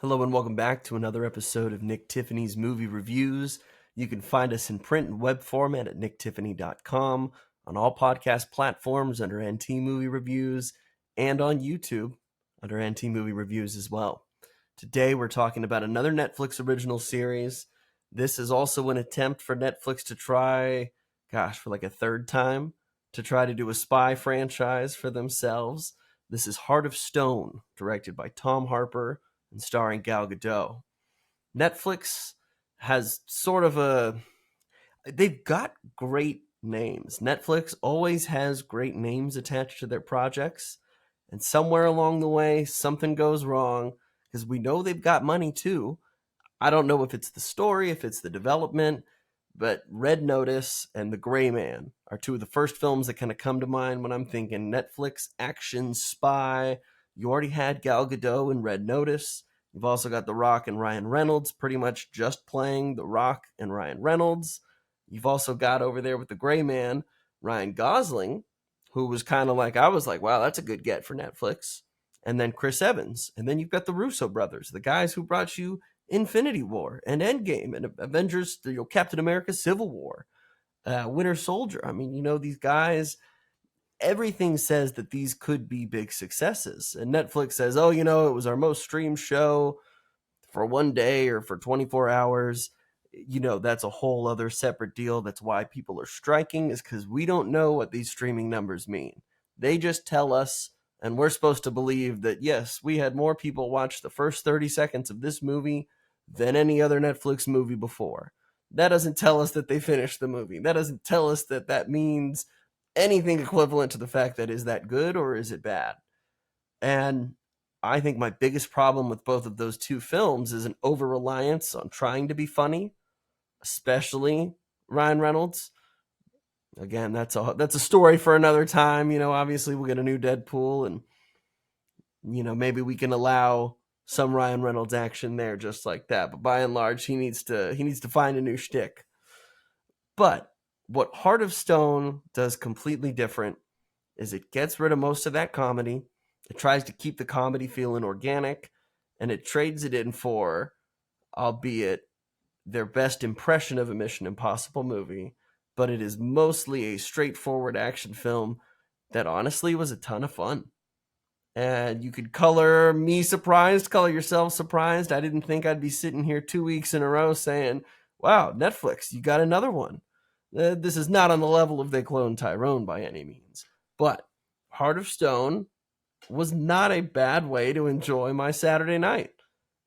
Hello and welcome back to another episode of Nick Tiffany's Movie Reviews. You can find us in print and web format at nicktiffany.com, on all podcast platforms under NT Movie Reviews, and on YouTube under NT Movie Reviews as well. Today we're talking about another Netflix original series. This is also an attempt for Netflix to try, for like a third time, to try to do a spy franchise for themselves. This is Heart of Stone, directed by Tom Harper and starring Gal Gadot. Netflix has they've got great names. Netflix always has great names attached to their projects, and somewhere along the way, something goes wrong, because we know they've got money too. I don't know if it's the story, if it's the development, but Red Notice and The Gray Man are two of the first films that kind of come to mind when I'm thinking Netflix action spy. You already had Gal Gadot in Red Notice. You've also got The Rock and Ryan Reynolds pretty much just playing The Rock and Ryan Reynolds. You've also got over there with The Gray Man, Ryan Gosling, who was kind of like, I was like, wow, that's a good get for Netflix. And then Chris Evans. And then you've got the Russo brothers, the guys who brought you Infinity War and Endgame and Avengers, Captain America Civil War, Winter Soldier. I mean, these guys, everything says that these could be big successes. And Netflix says, oh, it was our most streamed show for one day or for 24 hours. That's a whole other separate deal. That's why people are striking, is because we don't know what these streaming numbers mean. They just tell us, and we're supposed to believe that, yes, we had more people watch the first 30 seconds of this movie than any other Netflix movie before. That doesn't tell us that they finished the movie. That doesn't tell us that that means anything equivalent to the fact that is that good or is it bad. And I think my biggest problem with both of those two films is an over-reliance on trying to be funny, especially Ryan Reynolds. Again, that's a story for another time. Obviously we'll get a new Deadpool, and maybe we can allow some Ryan Reynolds action there just like that. But by and large, he needs to find a new shtick. But what Heart of Stone does completely different is it gets rid of most of that comedy. It tries to keep the comedy feeling organic, and it trades it in for, albeit their best impression of a Mission Impossible movie, but it is mostly a straightforward action film that honestly was a ton of fun. And you could color me surprised, color yourself surprised. I didn't think I'd be sitting here 2 weeks in a row saying, wow, Netflix, you got another one. This is not on the level of They Cloned Tyrone by any means. But Heart of Stone was not a bad way to enjoy my Saturday night.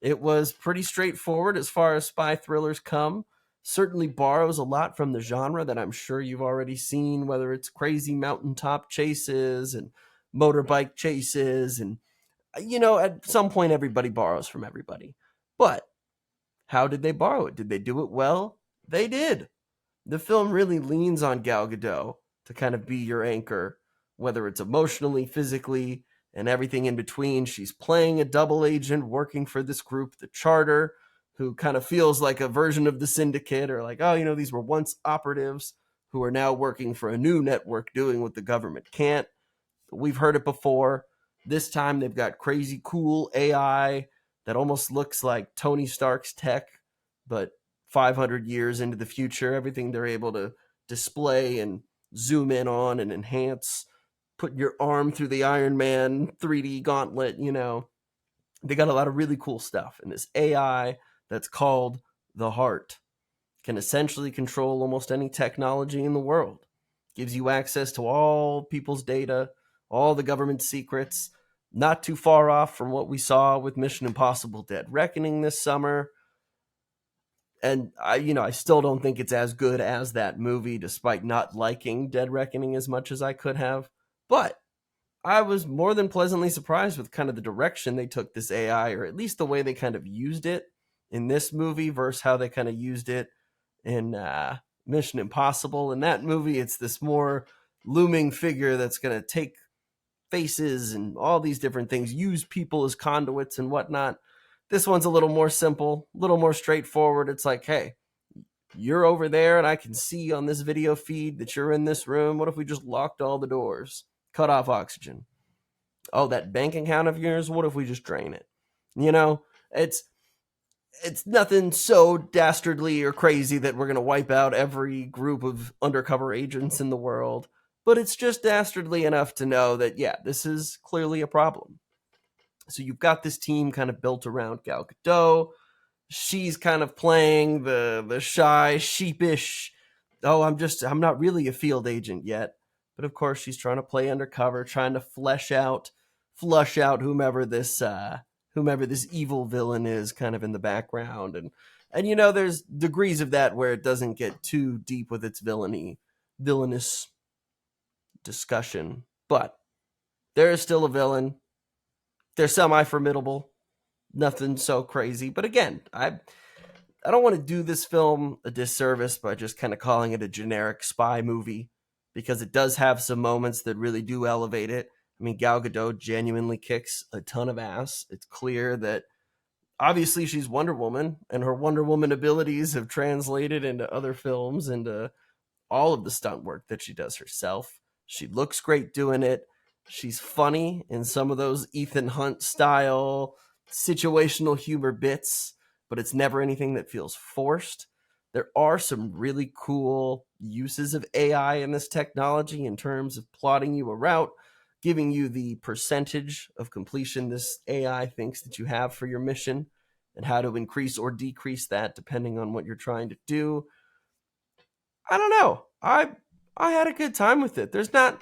It was pretty straightforward as far as spy thrillers come. Certainly borrows a lot from the genre that I'm sure you've already seen, whether it's crazy mountaintop chases and motorbike chases. And, at some point, everybody borrows from everybody. But how did they borrow it? Did they do it well? They did. The film really leans on Gal Gadot to kind of be your anchor, whether it's emotionally, physically, and everything in between. She's playing a double agent working for this group, the Charter, who kind of feels like a version of the Syndicate, or like, oh, these were once operatives who are now working for a new network doing what the government can't. We've heard it before. This time they've got crazy cool AI that almost looks like Tony Stark's tech, but 500 years into the future. Everything they're able to display and zoom in on and enhance, putting your arm through the Iron Man 3D gauntlet. They got a lot of really cool stuff. And this AI that's called the Heart can essentially control almost any technology in the world. Gives you access to all people's data, all the government secrets, not too far off from what we saw with Mission Impossible Dead Reckoning this summer. And I still don't think it's as good as that movie, despite not liking Dead Reckoning as much as I could have. But I was more than pleasantly surprised with kind of the direction they took this AI, or at least the way they kind of used it in this movie versus how they kind of used it in Mission Impossible. In that movie, it's this more looming figure that's going to take faces and all these different things, use people as conduits and whatnot. This one's a little more simple, a little more straightforward. It's like, hey, you're over there and I can see on this video feed that you're in this room. What if we just locked all the doors, cut off oxygen? Oh, that bank account of yours, what if we just drain it? It's it's nothing so dastardly or crazy that we're going to wipe out every group of undercover agents in the world, but it's just dastardly enough to know that, yeah, this is clearly a problem. So you've got this team kind of built around Gal Gadot. She's kind of playing the shy, sheepish, oh, I'm not really a field agent yet. But of course, she's trying to play undercover, trying to flush out whomever this evil villain is, kind of in the background, and there's degrees of that where it doesn't get too deep with its villainous discussion, but there is still a villain. They're semi formidable, nothing so crazy. But again, I don't want to do this film a disservice by just kind of calling it a generic spy movie, because it does have some moments that really do elevate it. I mean, Gal Gadot genuinely kicks a ton of ass. It's clear that obviously she's Wonder Woman, and her Wonder Woman abilities have translated into other films, into all of the stunt work that she does herself. She looks great doing it. She's funny in some of those Ethan Hunt style situational humor bits, but it's never anything that feels forced. There are some really cool uses of AI in this technology in terms of plotting you a route, giving you the percentage of completion this AI thinks that you have for your mission, and how to increase or decrease that depending on what you're trying to do. I don't know. I had a good time with it. There's not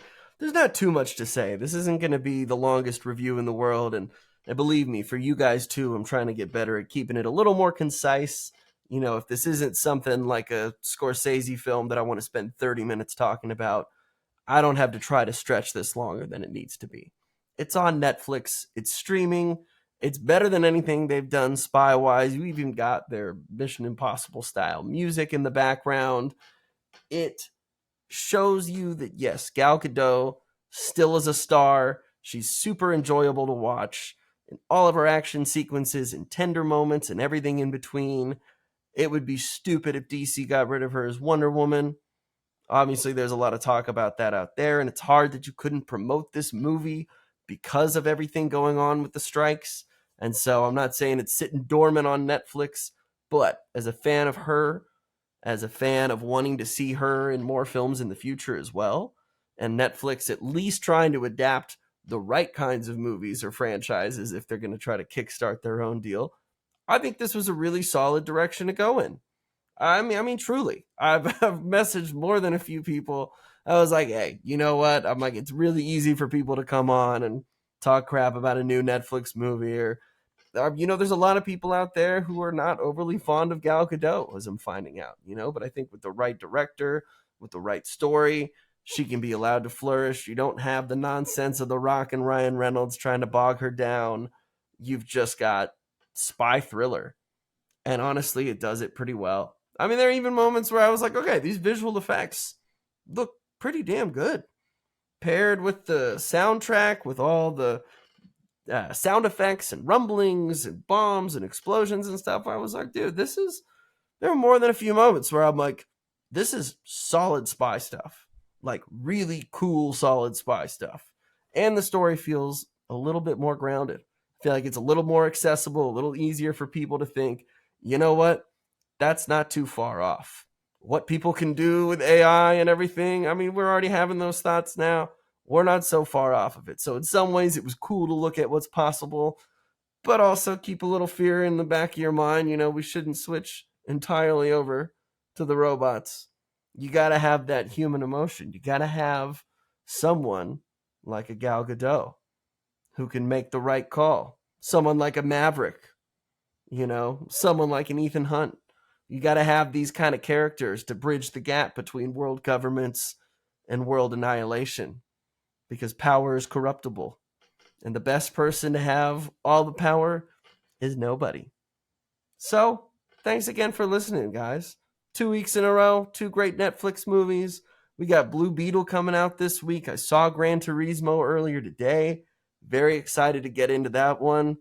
too much to say. This isn't going to be the longest review in the world, and believe me, for you guys too, I'm trying to get better at keeping it a little more concise. If this isn't something like a Scorsese film that I want to spend 30 minutes talking about, I don't have to try to stretch this longer than it needs to be. It's on Netflix. It's streaming. It's better than anything they've done spy wise. You even got their Mission Impossible style music in the background. It shows you that, yes, Gal Gadot still is a star. She's super enjoyable to watch. In all of her action sequences and tender moments and everything in between, it would be stupid if DC got rid of her as Wonder Woman. Obviously, there's a lot of talk about that out there, and it's hard that you couldn't promote this movie because of everything going on with the strikes. And so I'm not saying it's sitting dormant on Netflix, but as a fan of her, as a fan of wanting to see her in more films in the future as well, and Netflix at least trying to adapt the right kinds of movies or franchises if they're going to try to kickstart their own deal, I think this was a really solid direction to go in. I mean, truly, I've messaged more than a few people. I was like, hey, you know what? I'm like, it's really easy for people to come on and talk crap about a new Netflix movie, or there's a lot of people out there who are not overly fond of Gal Gadot, as I'm finding out. But I think with the right director, with the right story, she can be allowed to flourish. You don't have the nonsense of the Rock and Ryan Reynolds trying to bog her down. You've just got spy thriller, and honestly, it does it pretty well. I mean, there are even moments where I was like, okay, these visual effects look pretty damn good. Paired with the soundtrack, with all the sound effects and rumblings and bombs and explosions and stuff, I was like, dude, there are more than a few moments where I'm like, this is solid spy stuff. Like, really cool, solid spy stuff. And the story feels a little bit more grounded. I feel like it's a little more accessible, a little easier for people to think, you know what? That's not too far off. What people can do with AI and everything, I mean, we're already having those thoughts now. We're not so far off of it. So, in some ways, it was cool to look at what's possible, but also keep a little fear in the back of your mind. We shouldn't switch entirely over to the robots. You got to have that human emotion. You got to have someone like a Gal Gadot who can make the right call. Someone like a Maverick, someone like an Ethan Hunt. You got to have these kind of characters to bridge the gap between world governments and world annihilation, because power is corruptible. And the best person to have all the power is nobody. So, thanks again for listening, guys. 2 weeks in a row, two great Netflix movies. We got Blue Beetle coming out this week. I saw Gran Turismo earlier today. Very excited to get into that one.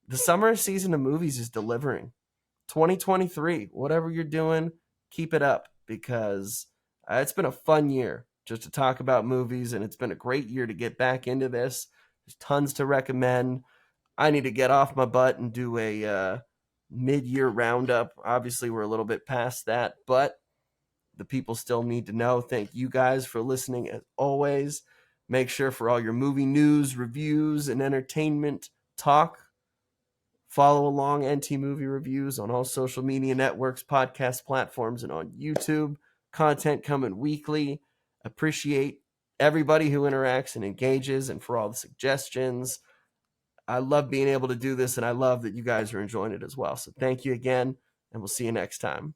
The summer season of movies is delivering. 2023, whatever you're doing, keep it up, because it's been a fun year just to talk about movies, and it's been a great year to get back into this. There's tons to recommend. I need to get off my butt and do a mid-year roundup. Obviously, we're a little bit past that, but the people still need to know. Thank you guys for listening as always. Make sure for all your movie news, reviews, and entertainment talk, follow along NT Movie Reviews on all social media networks, podcast platforms, and on YouTube. Content coming weekly. Appreciate everybody who interacts and engages and for all the suggestions. I love being able to do this, and I love that you guys are enjoying it as well. So thank you again, and we'll see you next time.